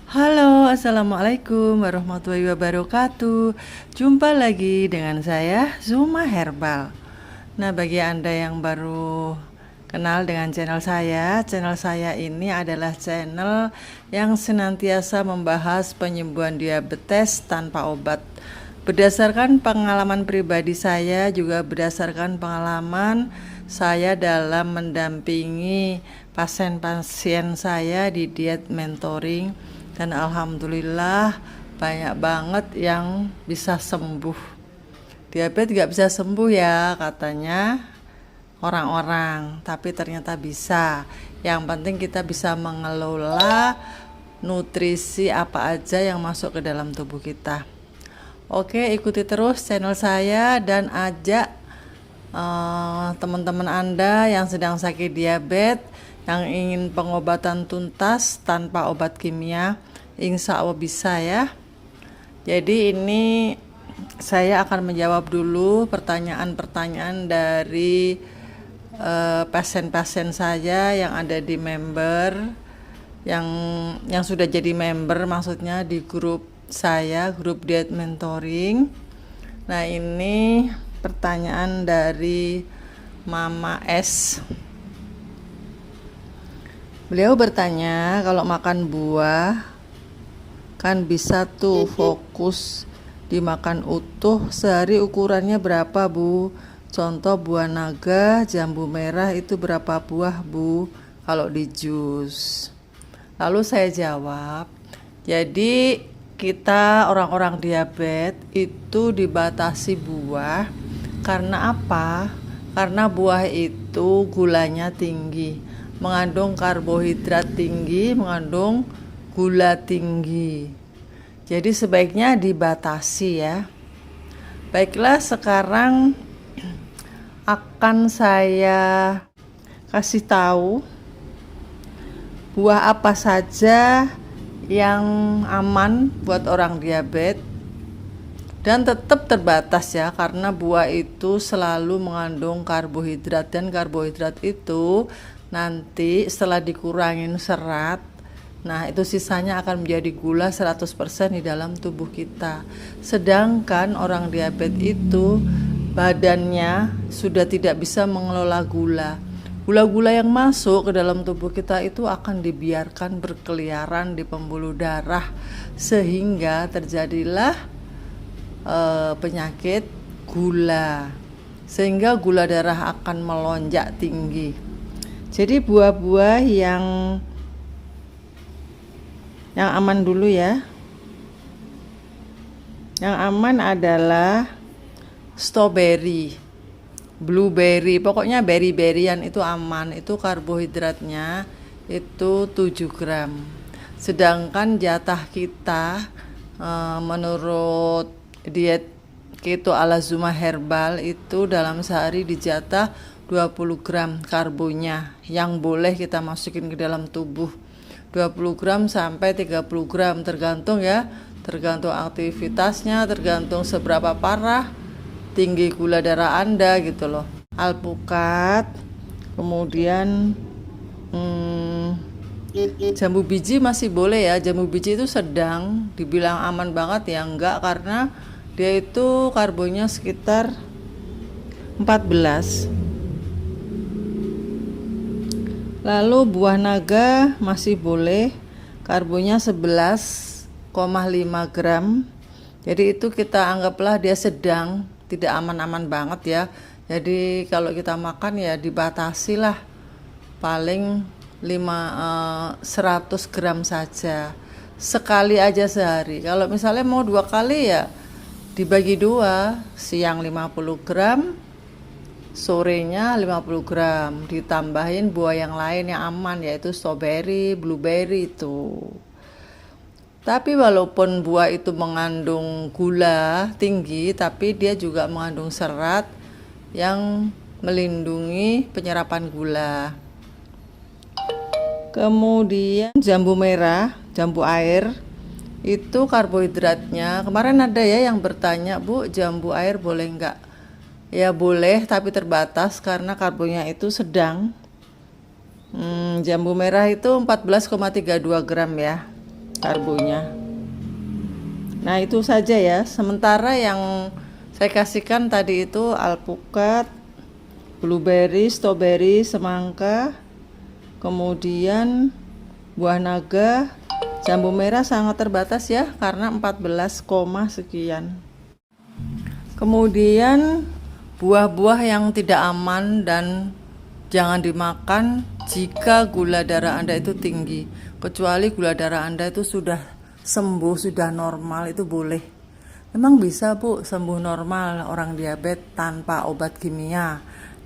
Halo, assalamualaikum warahmatullahi wabarakatuh. Jumpa lagi dengan saya, Zuma Herbal. Nah, bagi Anda yang baru kenal dengan channel saya ini adalah channel yang senantiasa membahas penyembuhan diabetes tanpa obat. Berdasarkan pengalaman pribadi saya, juga berdasarkan pengalaman saya dalam mendampingi pasien-pasien saya di diet mentoring, dan alhamdulillah banyak banget yang bisa sembuh. Diabetes gak bisa sembuh ya katanya orang-orang, tapi ternyata bisa. Yang penting kita bisa mengelola nutrisi apa aja yang masuk ke dalam tubuh kita. Oke, ikuti terus channel saya dan ajak teman-teman Anda yang sedang sakit diabetes, yang ingin pengobatan tuntas tanpa obat kimia, insya Allah bisa ya. Jadi ini saya akan menjawab dulu pertanyaan-pertanyaan dari pasien-pasien saya yang ada di member, yang sudah jadi member, maksudnya di grup saya, grup diet mentoring. Nah, ini pertanyaan dari Mama S. Beliau bertanya, kalau makan buah kan bisa tuh fokus dimakan utuh, sehari ukurannya berapa Bu? Contoh buah naga, jambu merah itu berapa buah Bu kalau di jus? Lalu saya jawab, jadi kita orang-orang diabetes itu dibatasi buah karena apa? Karena buah itu gulanya tinggi, mengandung karbohidrat tinggi, mengandung gula tinggi. Jadi sebaiknya dibatasi ya. Baiklah, sekarang akan saya kasih tahu buah apa saja yang aman buat orang diabetes dan tetap terbatas ya, karena buah itu selalu mengandung karbohidrat, dan karbohidrat itu nanti setelah dikurangin serat, nah itu sisanya akan menjadi gula 100% di dalam tubuh kita. Sedangkan orang diabetes itu badannya sudah tidak bisa mengelola gula. Gula-gula yang masuk ke dalam tubuh kita itu akan dibiarkan berkeliaran di pembuluh darah, sehingga terjadilah penyakit gula, sehingga gula darah akan melonjak tinggi. Jadi buah-buah yang aman dulu ya. Yang aman adalah strawberry, blueberry, pokoknya berry-berryan itu aman. Itu karbohidratnya itu 7 gram. Sedangkan jatah kita menurut diet keto ala Zuma Herbal itu dalam sehari dijatah 20 gram karbonya yang boleh kita masukin ke dalam tubuh. 20 gram sampai 30 gram tergantung ya, tergantung aktivitasnya, tergantung seberapa parah tinggi gula darah Anda gitu loh. Alpukat, kemudian jambu biji masih boleh ya. Jambu biji itu sedang, dibilang aman banget ya enggak, karena dia itu karbonnya sekitar 14. Lalu buah naga masih boleh, karbonnya 11,5 gram. Jadi itu kita anggaplah dia sedang, tidak aman-aman banget ya. Jadi kalau kita makan ya dibatasi lah, paling 100 gram saja, sekali aja sehari. Kalau misalnya mau 2 kali ya dibagi 2, siang 50 gram, sorenya 50 gram, ditambahin buah yang lain yang aman, yaitu strawberry, blueberry itu. Tapi walaupun buah itu mengandung gula tinggi, tapi dia juga mengandung serat yang melindungi penyerapan gula. Kemudian jambu merah, jambu air, itu karbohidratnya, kemarin ada ya yang bertanya, Bu, jambu air boleh enggak? Ya boleh, tapi terbatas karena karbonnya itu sedang. Jambu merah itu 14,32 gram ya. karbonya. Nah, itu saja ya. Sementara yang saya kasihkan tadi itu alpukat, blueberry, strawberry, semangka, kemudian buah naga, jambu merah sangat terbatas ya, karena 14, sekian. Kemudian buah-buah yang tidak aman dan jangan dimakan jika gula darah Anda itu tinggi. Kecuali gula darah Anda itu sudah sembuh, sudah normal, itu boleh. Emang bisa Bu sembuh normal orang diabetes tanpa obat kimia?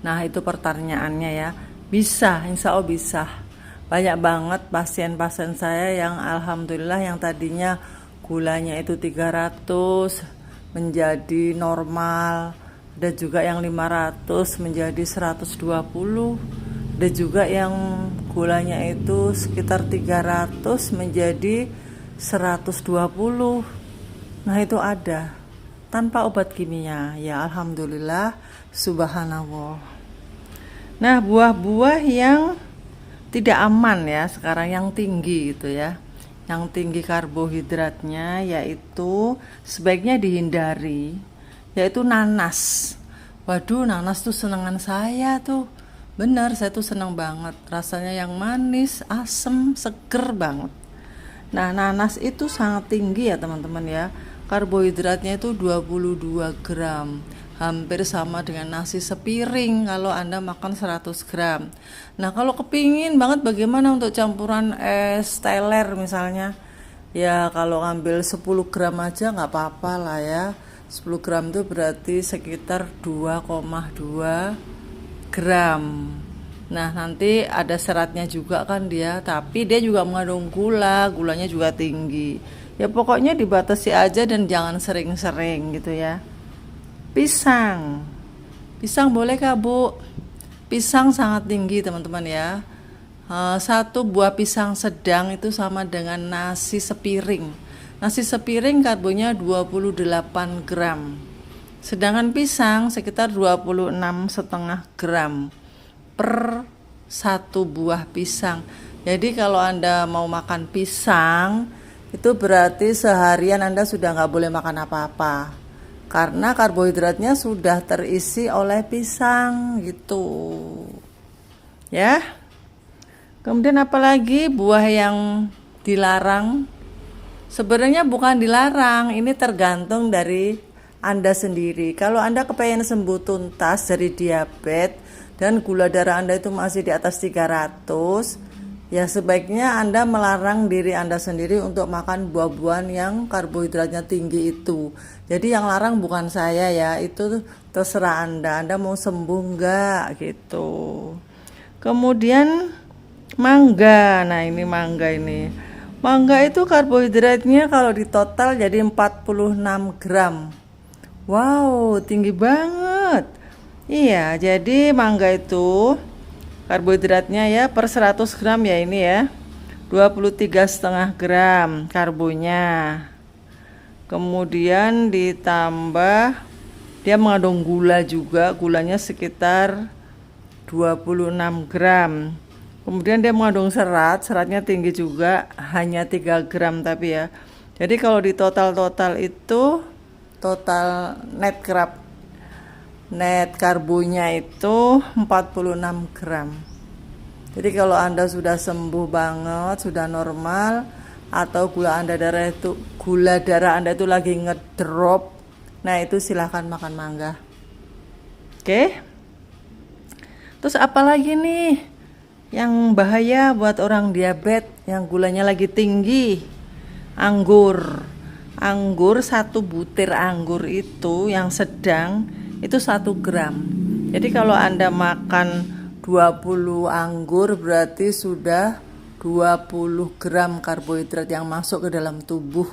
Nah, itu pertanyaannya ya. Bisa, insya Allah bisa. Banyak banget pasien-pasien saya yang alhamdulillah yang tadinya gulanya itu 300 menjadi normal. Ada juga yang 500 menjadi 120. Ada juga yang gulanya itu sekitar 300 menjadi 120. Nah, itu ada tanpa obat kimia. Ya alhamdulillah, subhanallah. Nah, buah-buah yang tidak aman ya sekarang, yang tinggi gitu ya, yang tinggi karbohidratnya, yaitu sebaiknya dihindari, yaitu nanas. Waduh, nanas tuh senengan saya tuh, bener, saya tuh seneng banget, rasanya yang manis, asem, seger banget. Nah, nanas itu sangat tinggi ya teman-teman ya, karbohidratnya itu 22 gram, hampir sama dengan nasi sepiring kalau Anda makan 100 gram. Nah, kalau kepingin banget bagaimana untuk campuran es teler misalnya, ya kalau ngambil 10 gram aja nggak apa-apa lah ya. 10 gram itu berarti sekitar 2,2 gram. Nah, nanti ada seratnya juga kan dia, tapi dia juga mengandung gula, gulanya juga tinggi. Ya pokoknya dibatasi aja dan jangan sering-sering gitu ya. Pisang boleh kah Bu? Pisang sangat tinggi teman-teman ya. Satu buah pisang sedang itu sama dengan nasi sepiring. Nasi sepiring karbonnya 28 gram. Sedangkan pisang sekitar 26,5 gram per satu buah pisang. Jadi kalau Anda mau makan pisang, itu berarti seharian Anda sudah nggak boleh makan apa-apa, karena karbohidratnya sudah terisi oleh pisang gitu ya. Kemudian apalagi buah yang dilarang? Sebenarnya bukan dilarang, ini tergantung dari Anda sendiri. Kalau Anda kepengen sembuh tuntas dari diabetes dan gula darah Anda itu masih di atas 300, ya sebaiknya Anda melarang diri Anda sendiri untuk makan buah-buahan yang karbohidratnya tinggi itu. Jadi yang larang bukan saya ya, itu terserah Anda mau sembuh enggak gitu. Kemudian mangga. Nah, ini mangga ini. Mangga itu karbohidratnya kalau di total jadi 46 gram. Wow, tinggi banget. Iya, jadi mangga itu karbohidratnya ya per 100 gram ya ini ya 23,5 gram karbonya. Kemudian ditambah dia mengandung gula juga, gulanya sekitar 26 gram. Kemudian dia mengandung seratnya tinggi juga, hanya 3 gram tapi ya. Jadi kalau di total itu total net karbonya itu 46 gram. Jadi kalau Anda sudah sembuh banget, sudah normal, atau gula darah Anda itu lagi ngedrop, nah itu silahkan makan mangga. Oke. Terus apalagi nih yang bahaya buat orang diabetes yang gulanya lagi tinggi? Anggur, satu butir anggur itu yang sedang itu 1 gram. Jadi kalau Anda makan 20 anggur berarti sudah 20 gram karbohidrat yang masuk ke dalam tubuh.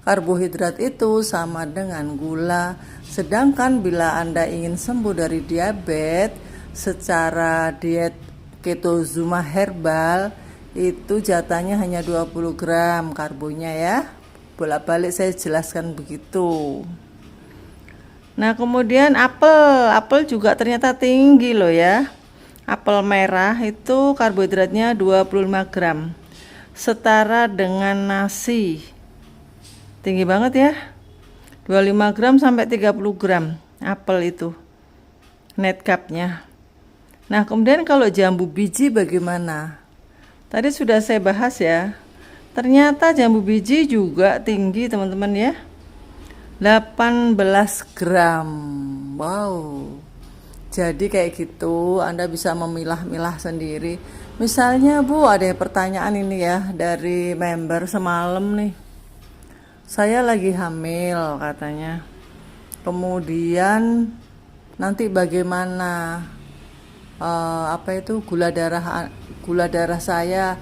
Karbohidrat itu sama dengan gula. Sedangkan bila Anda ingin sembuh dari diabetes secara diet keto Zuma herbal, itu jatahnya hanya 20 gram karbonya ya. Bolak-balik saya jelaskan begitu. Nah, kemudian apel juga ternyata tinggi loh ya. Apel merah itu karbohidratnya 25 gram. setara dengan nasi. Tinggi banget ya. 25 gram sampai 30 gram apel itu net carb-nya. Nah, kemudian kalau jambu biji bagaimana? Tadi sudah saya bahas ya. Ternyata jambu biji juga tinggi teman-teman ya. 18 gram. Wow. Jadi kayak gitu Anda bisa memilah-milah sendiri. Misalnya Bu, ada pertanyaan ini ya dari member semalam nih. Saya lagi hamil katanya. Kemudian nanti bagaimana gula darah saya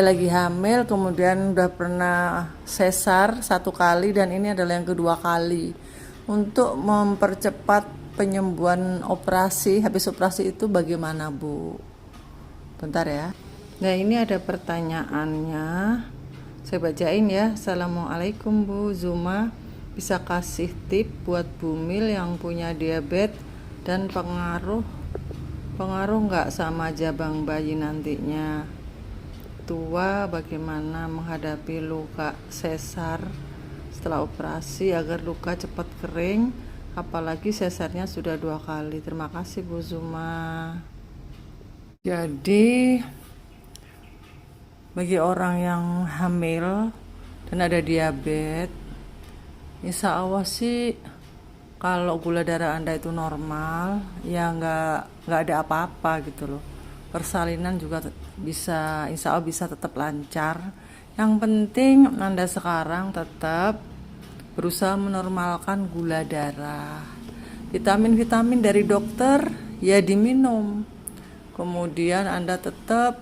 lagi hamil, kemudian udah pernah sesar 1 kali dan ini adalah yang kedua kali. Untuk mempercepat penyembuhan operasi, habis operasi itu bagaimana Bu? Bentar ya. Nah, ini ada pertanyaannya. Saya bacain ya. Assalamualaikum Bu Zuma, bisa kasih tip buat bumil yang punya diabetes dan pengaruh nggak sama jabang bayi nantinya tua, bagaimana menghadapi luka sesar setelah operasi agar luka cepat kering, apalagi sesarnya sudah 2 kali. Terima kasih Bu Zuma. Jadi bagi orang yang hamil dan ada diabetes, insya Allah sih kalau gula darah Anda itu normal, ya nggak ada apa-apa gitu loh. Persalinan juga bisa, insya Allah bisa tetap lancar. Yang penting Anda sekarang tetap berusaha menormalkan gula darah. Vitamin-vitamin dari dokter ya diminum. Kemudian Anda tetap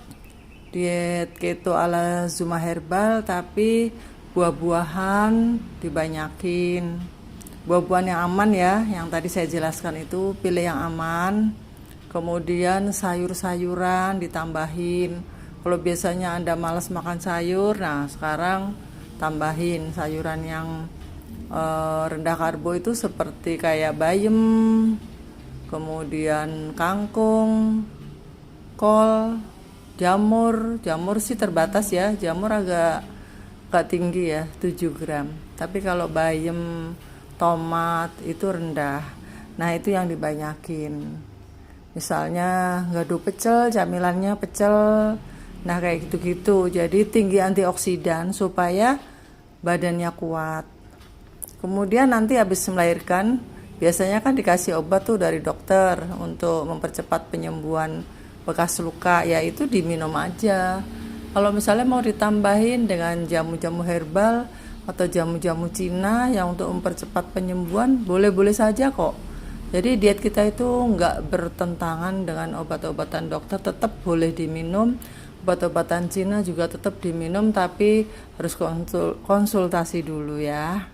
diet keto ala Zuma Herbal, tapi buah-buahan dibanyakin. Buah-buahan yang aman ya, yang tadi saya jelaskan itu pilih yang aman. Kemudian sayur-sayuran ditambahin. Kalau biasanya Anda malas makan sayur, nah sekarang tambahin sayuran yang rendah karbo itu seperti kayak bayam, kemudian kangkung, kol, jamur sih terbatas ya, jamur agak tinggi ya, 7 gram. Tapi kalau bayam, tomat itu rendah. Nah, itu yang dibanyakin. Misalnya gado pecel, camilannya pecel. Nah, kayak gitu-gitu. Jadi tinggi antioksidan supaya badannya kuat. Kemudian nanti habis melahirkan, biasanya kan dikasih obat tuh dari dokter untuk mempercepat penyembuhan bekas luka, ya itu diminum aja. Kalau misalnya mau ditambahin dengan jamu-jamu herbal atau jamu-jamu Cina yang untuk mempercepat penyembuhan, boleh-boleh saja kok. Jadi diet kita itu nggak bertentangan dengan obat-obatan dokter, tetap boleh diminum. Obat-obatan Cina juga tetap diminum, tapi harus konsultasi dulu ya.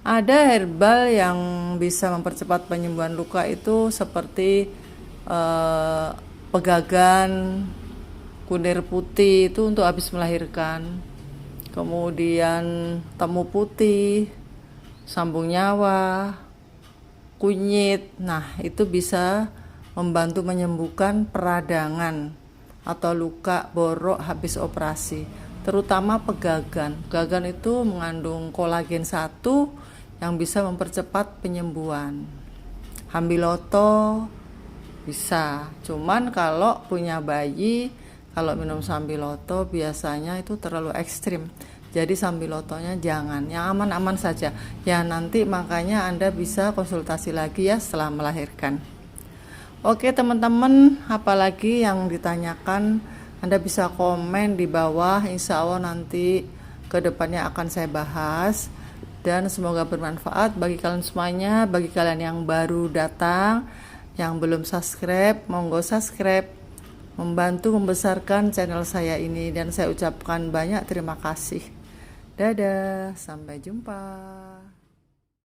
Ada herbal yang bisa mempercepat penyembuhan luka itu seperti pegagan, kunir putih itu untuk habis melahirkan. Kemudian temu putih, sambung nyawa, kunyit. Nah, itu bisa membantu menyembuhkan peradangan atau luka borok habis operasi. Terutama pegagan. Pegagan itu mengandung kolagen 1 yang bisa mempercepat penyembuhan. Sambiloto bisa, cuman kalau punya bayi, kalau minum sambiloto biasanya itu terlalu ekstrim. Jadi sambilotonya jangan, yang aman-aman saja. Ya nanti makanya Anda bisa konsultasi lagi ya setelah melahirkan. Oke teman-teman, apalagi yang ditanyakan Anda bisa komen di bawah. Insya Allah nanti kedepannya akan saya bahas. Dan semoga bermanfaat bagi kalian semuanya. Bagi kalian yang baru datang, yang belum subscribe, monggo subscribe, membantu membesarkan channel saya ini, dan saya ucapkan banyak terima kasih. Dadah, sampai jumpa.